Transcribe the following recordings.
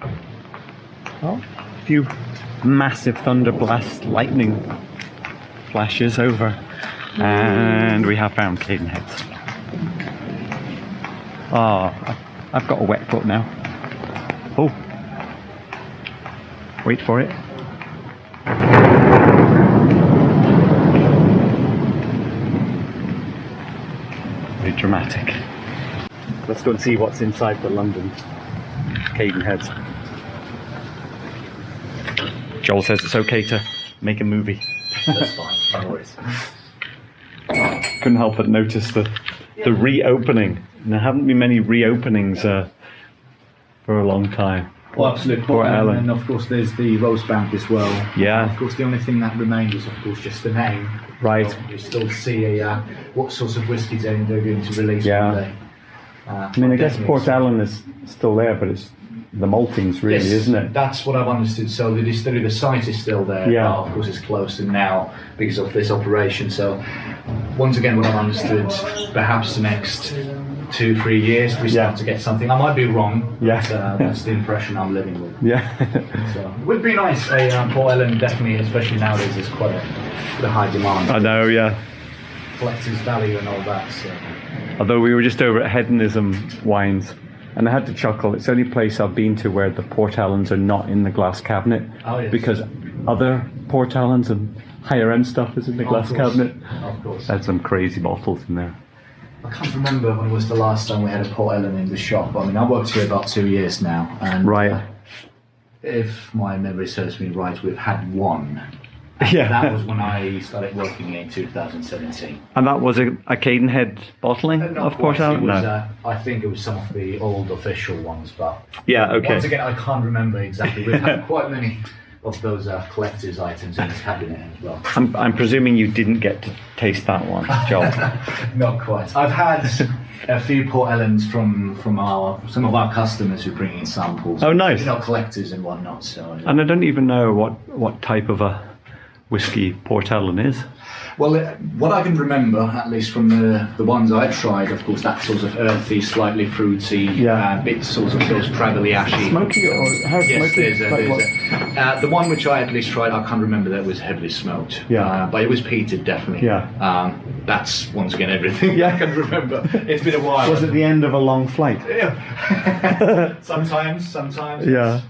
Oh, a few massive thunder blast lightning flashes over, and we have found Cadenhead. Oh, I've got a wet foot now. Oh, wait for it. Very dramatic. Let's go and see what's inside the London Cadenhead. Joel says it's okay to make a movie. That's fine, no worries. Couldn't help but notice the reopening. There haven't been many reopenings for a long time. Well, absolutely. Port Ellen. And of course, there's the Rose Bank as well. Yeah. Of course, the only thing that remained is, of course, just the name. Right. So we still see what sorts of whiskies they're going to release one day. I mean, I guess Port Ellen is still there, but it's the maltings, really, yes, isn't it? That's what I've understood. So the distillery, the site is still there. Yeah. Of course, it's closed now because of this operation. So once again, what I've understood, perhaps the next 2-3 years we start to get something. I might be wrong. Yeah. But, that's the impression I'm living with. Yeah. So it would be nice. Port Ellen definitely, especially nowadays, is quite a high demand. I know, yeah. Collector's value and all that. So. Although we were just over at Hedonism Wines, and I had to chuckle. It's the only place I've been to where the Port Ellens are not in the glass cabinet. Oh, yes. Because other Port Ellens and higher end stuff is in the glass cabinet. Of course. Had some crazy bottles in there. I can't remember when was the last time we had a Port Ellen in the shop. I mean, I worked here about 2 years now, and Right. If my memory serves me right, we've had one. Yeah. That was when I started working in 2017. And that was a Cadenhead bottling Not of Port quite. Ellen? It was, No. I think it was some of the old official ones, but Yeah, okay. once again, I can't remember exactly. We've had quite many of those collector's items in this cabinet as well. I'm presuming you didn't get to taste that one, Joel. Not quite. I've had a few Port Ellens from some of our customers who bring in samples. Oh, nice. You know, collectors and whatnot. So. And I don't even know what type of a whiskey Port Ellen is. Well, what I can remember, at least from the ones I tried, of course, that sort of earthy, slightly fruity, bit sort of those crabbly, ashy. Smoky or how Yes, smoky? the one which I at least tried, I can't remember that was heavily smoked. Yeah. But it was peated, definitely. Yeah. That's, once again, everything Yeah. I can remember. It's been a while. Was it the end of a long flight? Yeah. Sometimes. Yeah.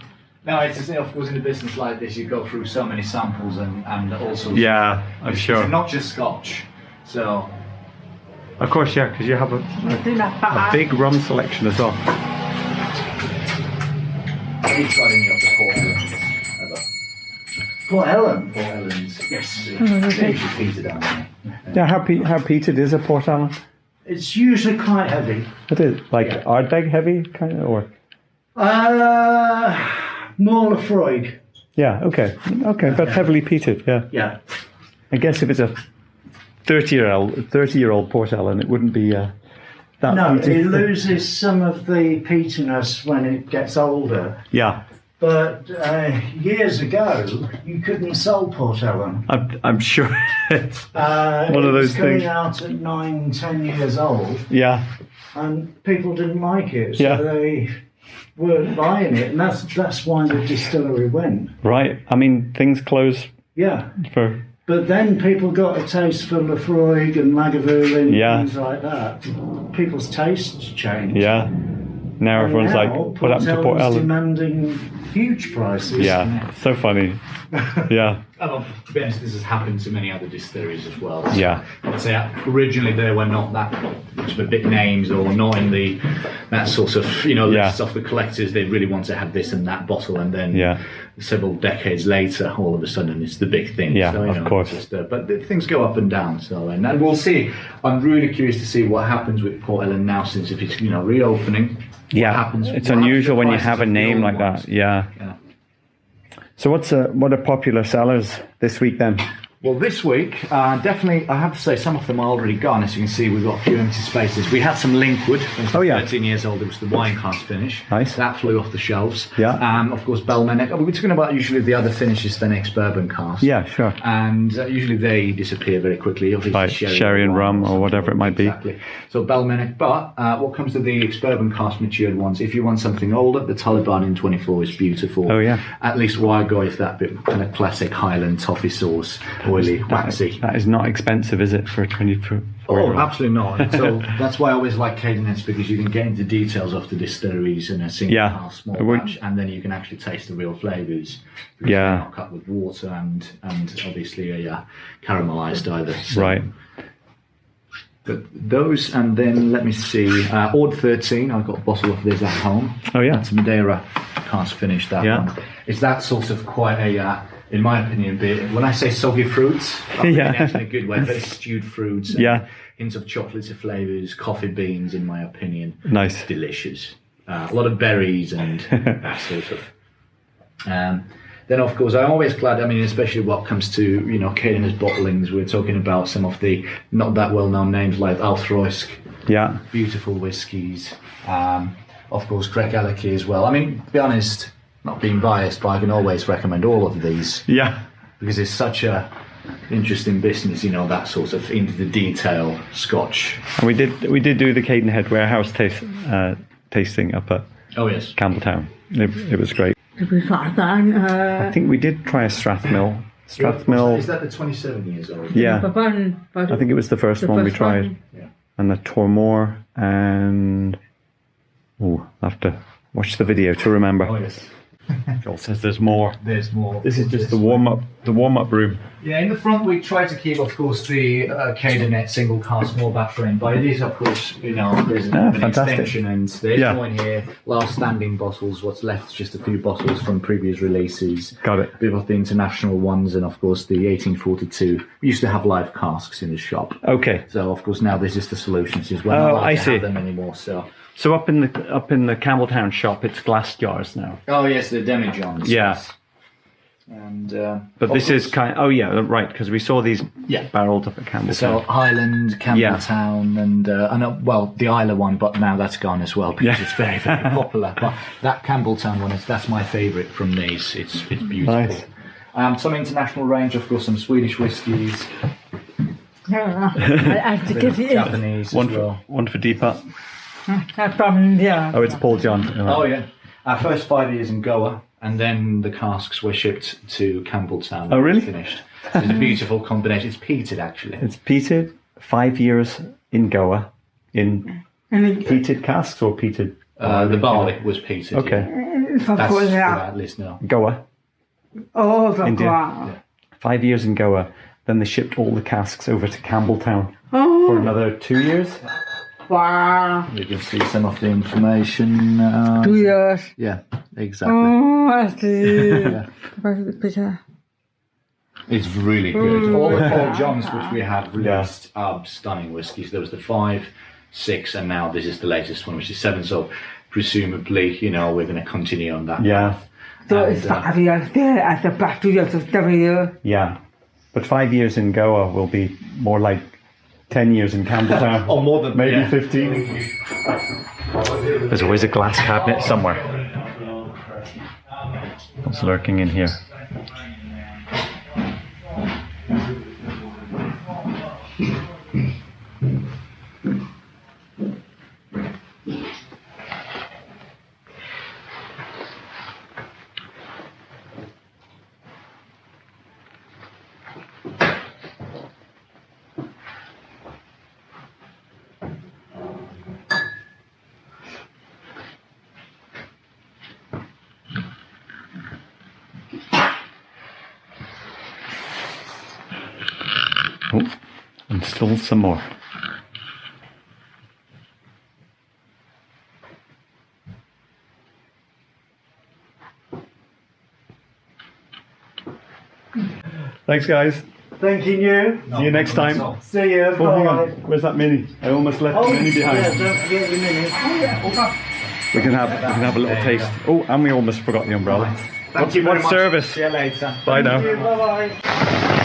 No, it's just, of course, in a business like this, you go through so many samples and all sorts. Yeah, I'm sure. It's not just Scotch. So. Of course, yeah, because you have a big rum selection as well. Have you tried any of the Port Ellens ever? Port Ellen? Port Ellens, yes. They usually peated down there. Yeah, how peated is a Port Ellen? It's usually quite heavy. It is like Ardbeg heavy, kind of, or More Lafroig. yeah, okay, but heavily peated. Yeah, Yeah. I guess if it's a 30-year-old Port Ellen, it wouldn't be that. No, peaty. it loses some of the peatiness when it gets older. Yeah, But years ago, you couldn't sell Port Ellen. I'm sure. It's One of those coming things. out at 9-10 years old, yeah, and people didn't like it, so Yeah. they weren't buying it, and that's why the distillery went. right. I mean, things close Yeah. for. But then people got a taste for Lafroig and Lagavulin Yeah. and things like that. People's tastes changed. Yeah. Now And everyone's now, like, what happened to Port Ellen's Ellen? demanding huge prices. Yeah, so funny. Yeah, To be honest, this has happened to many other distilleries as well. So yeah, I'd say originally they were not that much of a big names or not in that sort of list of the collectors. They really want to have this and that bottle, and then yeah, several decades later, all of a sudden it's the big thing. Yeah, so, of course. But things go up and down. So and we'll see. I'm really curious to see what happens with Port Ellen now, since if it's reopening. yeah. happens? It's What happens unusual to when you prices have a of the name old like ones? that. Yeah. Yeah. So what are popular sellers this week then? Well, this week, definitely, I have to say, some of them are already gone. As you can see, we've got a few empty spaces. We had some Linkwood. Oh, yeah. 13 years old. It was the wine cask finish. Nice. That flew off the shelves. Yeah. Of course, Belmenic. We're talking about usually the other finishes than ex-bourbon cask. Yeah, sure. And usually they disappear very quickly. Obviously, Like sherry and rum or whatever it might be. Exactly. So Belmenic. But what comes to the ex-bourbon cask matured ones, if you want something older, the Taliban in 24 is beautiful. Oh, yeah. At least why go with that bit kind of classic Highland toffee sauce, oily, waxy. That is not expensive, is it, for a 24? Oh, absolutely not. So that's why I always like Cadenheads, because you can get into details of the distilleries in a single cask small batch, and then you can actually taste the real flavours. Yeah. They're not cut with water and obviously a caramelized either. So. Right. But those, and then let me see, Ord 13, I've got a bottle of this at home. Oh, yeah. That's Madeira cask finish, that Yeah. one. It's that sort of quite a, in my opinion, bit, when I say soggy fruits, I mean actually in a good way, very stewed fruits. And hints of chocolates, flavours, coffee beans, in my opinion. Nice. Delicious. A lot of berries and that sort of. Then, of course, I'm always glad, I mean, especially what comes to, you know, Cadenhead bottlings, we're talking about some of the not that well-known names like Althroisk. Yeah. Beautiful whiskies. Of course, Craig Alecky as well. I mean, to be honest, not being biased, but I can always recommend all of these. Yeah. Because it's such a interesting business, you know, that sort of into the detail Scotch. And we did do the Cadenhead warehouse tasting up at Campbelltown. It was great. I think we did try a Strathmill. Is that the 27 years old? Yeah. I think it was the first one we tried. Yeah. And the Tormore and... Oh, I'll have to watch the video to remember. Oh, yes. Joel says there's more. There's more. This is just the warm-up room. Yeah, in the front we try to keep, of course, the Cadenhead single cask small batch frame, but it is, of course, you know, there's an extension, and there's more in here. Last standing bottles. What's left is just a few bottles from previous releases. Got it. A bit of the international ones, and of course the 1842. We used to have live casks in the shop. Okay. So of course now there's just the solutions as well. Oh, not I to see. have them anymore. So up in the Campbelltown shop, it's glass jars now. Oh yes, the demijohns. Yeah. And but this is kind. Oh yeah, right. Because we saw these barreled up at Campbelltown. So Highland, Campbelltown, and well, the Isla one, but now that's gone as well because it's very, very popular. But that Campbelltown one that's my favourite from these. It's beautiful. Nice. Some international range, of course, some Swedish whiskies. Japanese one as well. One for Deepak. Oh, it's Paul John. Oh yeah. Our first 5 years in Goa, and then the casks were shipped to Campbelltown. Oh really? Finished. It's a beautiful combination. It's peated actually. It's peated. 5 years in Goa in peated casks or peated. The barley was peated. Okay. Yeah. That's what at least now. Goa. Oh, India. Goa. 5 years in Goa. Then they shipped all the casks over to Campbelltown for another 2 years. Wow. You can see some of the information. 2 years. Yeah, exactly. Oh, I see. Yeah. It's really good. All the Paul Johns which we had released are stunning whiskies. There was the 5, 6, and now this is the latest one, which is 7. So presumably, you know, we're going to continue on that. Yeah. path. So it's 5 years there at the back 2 years of 7 years. Yeah. But 5 years in Goa will be more like 10 years in Campbelltown. Or more than maybe 15. There's always a glass cabinet somewhere. What's lurking in here? Oh, and still some more. Thanks, guys. Thanking you. See you next time. See you. Oh, hang Bye. on. Where's that mini? I almost left the mini behind. Yeah, don't forget your mini. We can have a little taste. Oh, and we almost forgot the umbrella. Thank you very much. Service. See you later. Bye now. Bye bye.